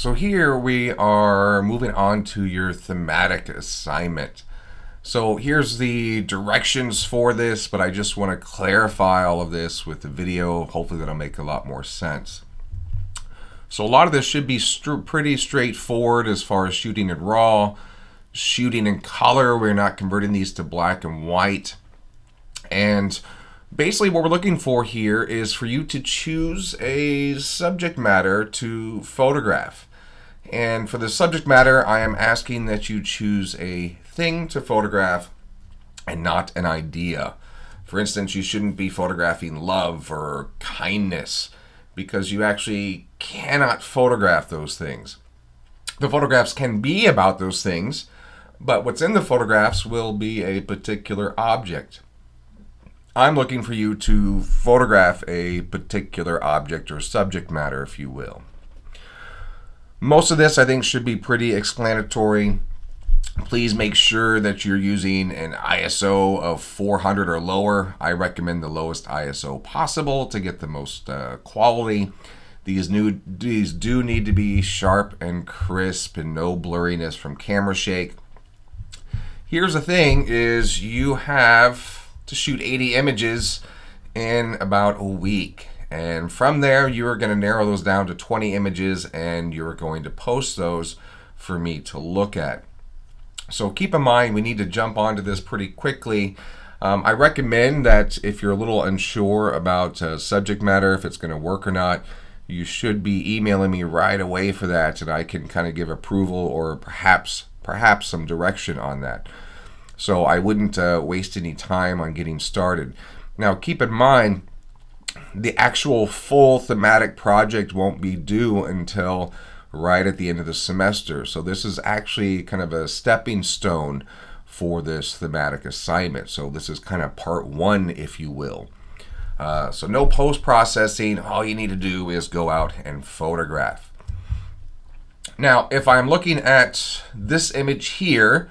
So here we are moving on to your thematic assignment. So here's the directions for this, but I just want to clarify all of this with the video. Hopefully that'll make a lot more sense. So a lot of this should be pretty straightforward as far as shooting in RAW, shooting in color. We're not converting these to black and white. And basically what we're looking for here is for you to choose a subject matter to photograph. And for the subject matter, I am asking that you choose a thing to photograph and not an idea. For instance, you shouldn't be photographing love or kindness because you actually cannot photograph those things. The photographs can be about those things, but what's in the photographs will be a particular object. I'm looking for you to photograph a particular object or subject matter, if you will. Most of this, I think, should be pretty explanatory. Please make sure that you're using an ISO of 400 or lower. I recommend the lowest ISO possible to get the most quality. These do need to be sharp and crisp and no blurriness from camera shake. Here's the thing is you have to shoot 80 images in about a week. And from there, you're going to narrow those down to 20 images and you're going to post those for me to look at. So keep in mind, we need to jump onto this pretty quickly. I recommend that if you're a little unsure about subject matter, if it's going to work or not, you should be emailing me right away for that, and I can kind of give approval or perhaps some direction on that. So I wouldn't waste any time on getting started. Now keep in mind, the actual full thematic project won't be due until right at the end of the semester. So this is actually kind of a stepping stone for this thematic assignment. So this is kind of part one, if you will. So no post-processing. All you need to do is go out and photograph. Now, if I'm looking at this image here,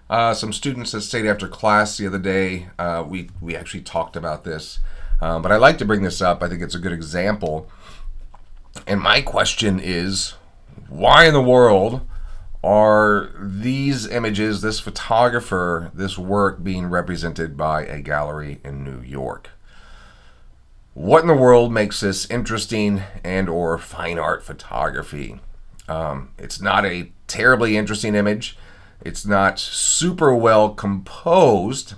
some students that stayed after class the other day, we actually talked about this. But I like to bring this up. I think it's a good example. And my question is, why in the world are these images, this photographer, this work being represented by a gallery in New York? What in the world makes this interesting and or fine art photography? It's not a terribly interesting image. It's not super well composed.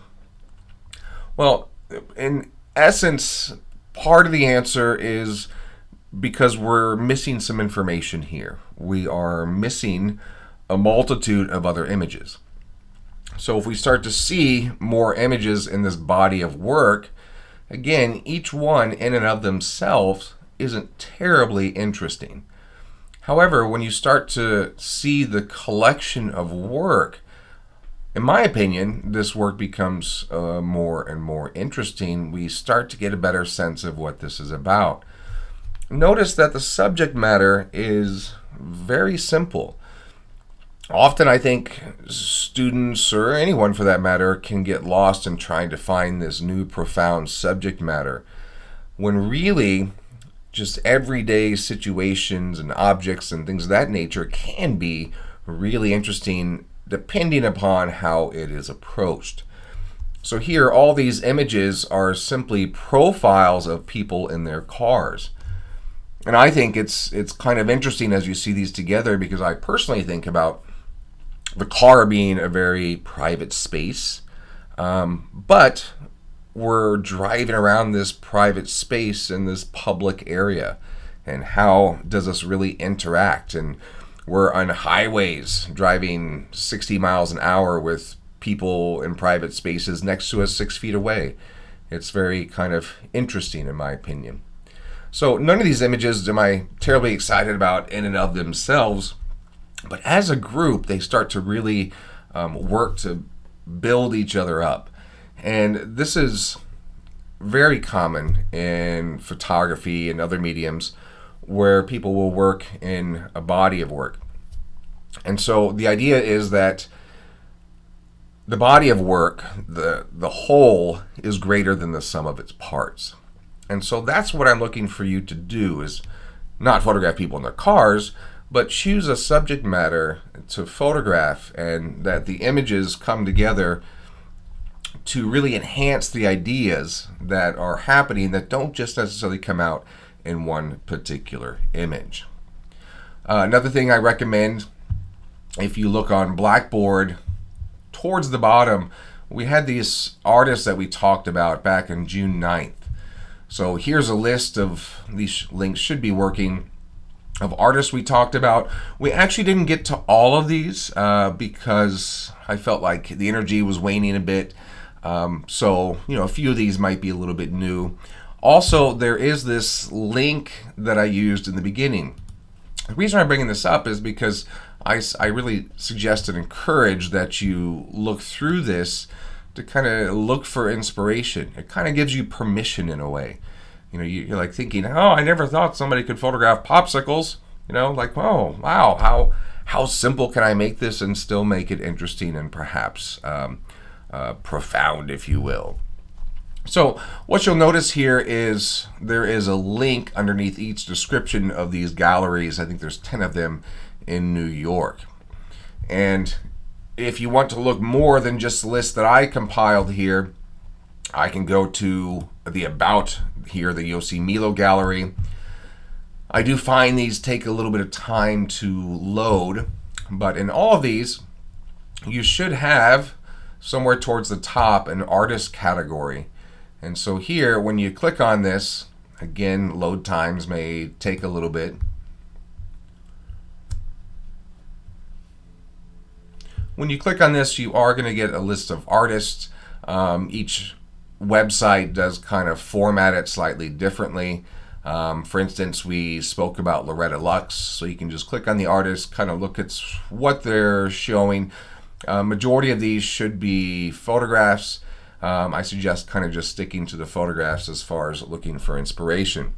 Well, in essence, part of the answer is because we're missing some information here. We are missing a multitude of other images. So if we start to see more images in this body of work, again, each one in and of themselves isn't terribly interesting. However, when you start to see the collection of work, in my opinion, this work becomes more and more interesting. We start to get a better sense of what this is about. Notice that the subject matter is very simple. Often I think students, or anyone for that matter, can get lost in trying to find this new profound subject matter, when really just everyday situations and objects and things of that nature can be really interesting depending upon how it is approached. So here, all these images are simply profiles of people in their cars. And I think it's kind of interesting as you see these together, because I personally think about the car being a very private space, but we're driving around this private space in this public area, and how does this really interact? And we're on highways driving 60 miles an hour with people in private spaces next to us 6 feet away. It's very kind of interesting in my opinion. So none of these images am I terribly excited about in and of themselves, but as a group they start to really work to build each other up. And this is very common in photography and other mediums where people will work in a body of work. And so the idea is that the body of work, the whole, is greater than the sum of its parts. And so that's what I'm looking for you to do, is not photograph people in their cars, but choose a subject matter to photograph, and that the images come together to really enhance the ideas that are happening that don't just necessarily come out in one particular image. Another thing I recommend, if you look on Blackboard, towards the bottom, we had these artists that we talked about back in June 9th. So here's a list of, these links should be working, of artists we talked about. We actually didn't get to all of these because I felt like the energy was waning a bit. So, a few of these might be a little bit new. Also, there is this link that I used in the beginning. The reason I'm bringing this up is because I really suggest and encourage that you look through this to kind of look for inspiration. It kind of gives you permission in a way. You're like thinking, oh, I never thought somebody could photograph popsicles. Like, oh, wow, how simple can I make this and still make it interesting and perhaps profound, if you will. So what you'll notice here is there is a link underneath each description of these galleries. I think there's 10 of them in New York. And if you want to look more than just the list that I compiled here, I can go to the About here, the Yossi Milo Gallery. I do find these take a little bit of time to load, but in all of these, you should have somewhere towards the top an artist category. And so here, when you click on this, again, load times may take a little bit. When you click on this, you are going to get a list of artists. Each website does kind of format it slightly differently. For instance, we spoke about Loretta Lux, so you can just click on the artist, kind of look at what they're showing. Majority of these should be photographs. I suggest kind of just sticking to the photographs as far as looking for inspiration.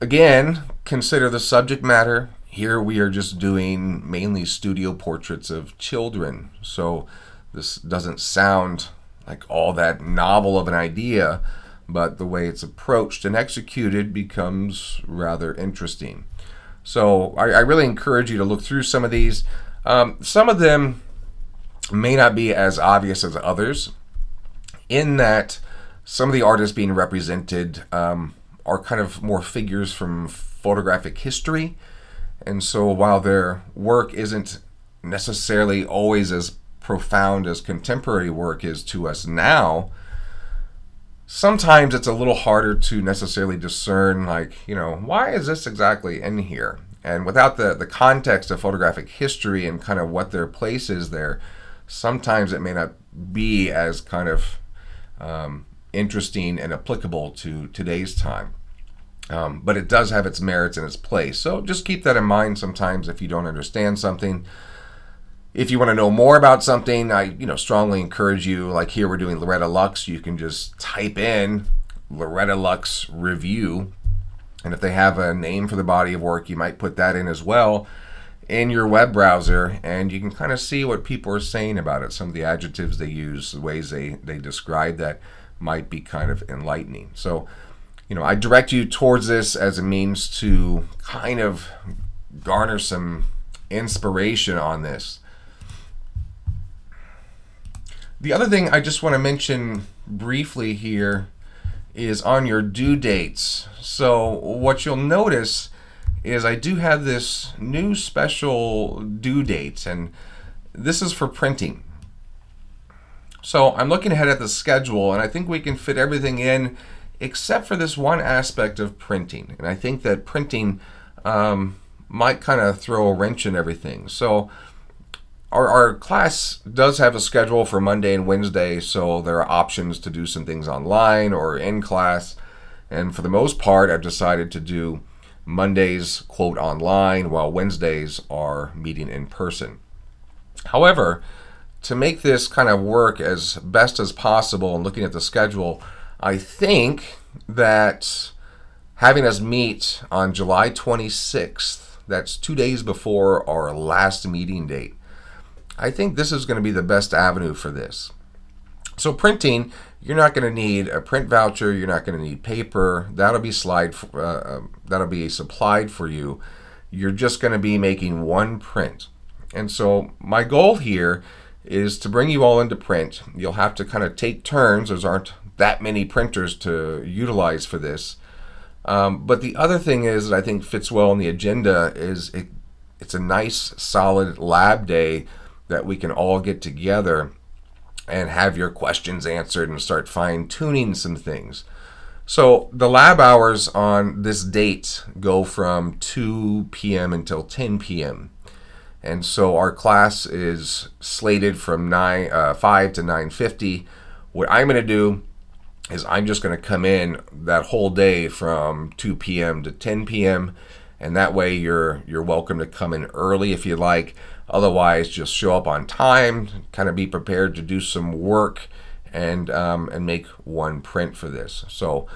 Again, consider the subject matter. Here we are just doing mainly studio portraits of children, so this doesn't sound like all that novel of an idea, but the way it's approached and executed becomes rather interesting. So I really encourage you to look through some of these. Some of them may not be as obvious as others, in that some of the artists being represented are kind of more figures from photographic history. And so while their work isn't necessarily always as profound as contemporary work is to us now, sometimes it's a little harder to necessarily discern, like, why is this exactly in here? And without the context of photographic history and kind of what their place is there, sometimes it may not be as kind of interesting and applicable to today's time. But it does have its merits and its place. So just keep that in mind sometimes if you don't understand something. If you want to know more about something, I strongly encourage you, like here we're doing Loretta Lux, you can just type in Loretta Lux review. And if they have a name for the body of work, you might put that in as well in your web browser, and you can kind of see what people are saying about it. Some of the adjectives they use, the ways they describe that might be kind of enlightening. So, I direct you towards this as a means to kind of garner some inspiration on this. The other thing I just want to mention briefly here is on your due dates. So what you'll notice is I do have this new special due date, and this is for printing. So I'm looking ahead at the schedule, and I think we can fit everything in except for this one aspect of printing. And I think that printing might kind of throw a wrench in everything. So our class does have a schedule for Monday and Wednesday, so there are options to do some things online or in class. And for the most part, I've decided to do Mondays, quote, online, while Wednesdays are meeting in person. However, to make this kind of work as best as possible and looking at the schedule, I think that having us meet on July 26th, that's 2 days before our last meeting date, I think this is going to be the best avenue for this. So printing, you're not going to need a print voucher. You're not going to need paper. That'll be supplied for you you're just going to be making one print. And so my goal here is to bring you all into print. You'll have to kind of take turns. There aren't that many printers to utilize for this. But the other thing is that I think fits well in the agenda is it's a nice solid lab day that we can all get together and have your questions answered and start fine-tuning some things. So the lab hours on this date go from 2 p.m. until 10 p.m. And so our class is slated from 5 to 9:50. What I'm going to do is I'm just going to come in that whole day from 2 p.m. to 10 p.m. And that way you're welcome to come in early if you like. Otherwise, just show up on time, kind of be prepared to do some work and make one print for this. So,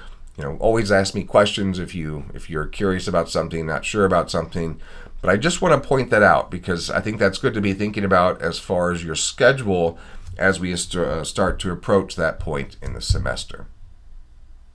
always ask me questions if you're curious about something, not sure about something. But I just want to point that out because I think that's good to be thinking about as far as your schedule as we start to approach that point in the semester.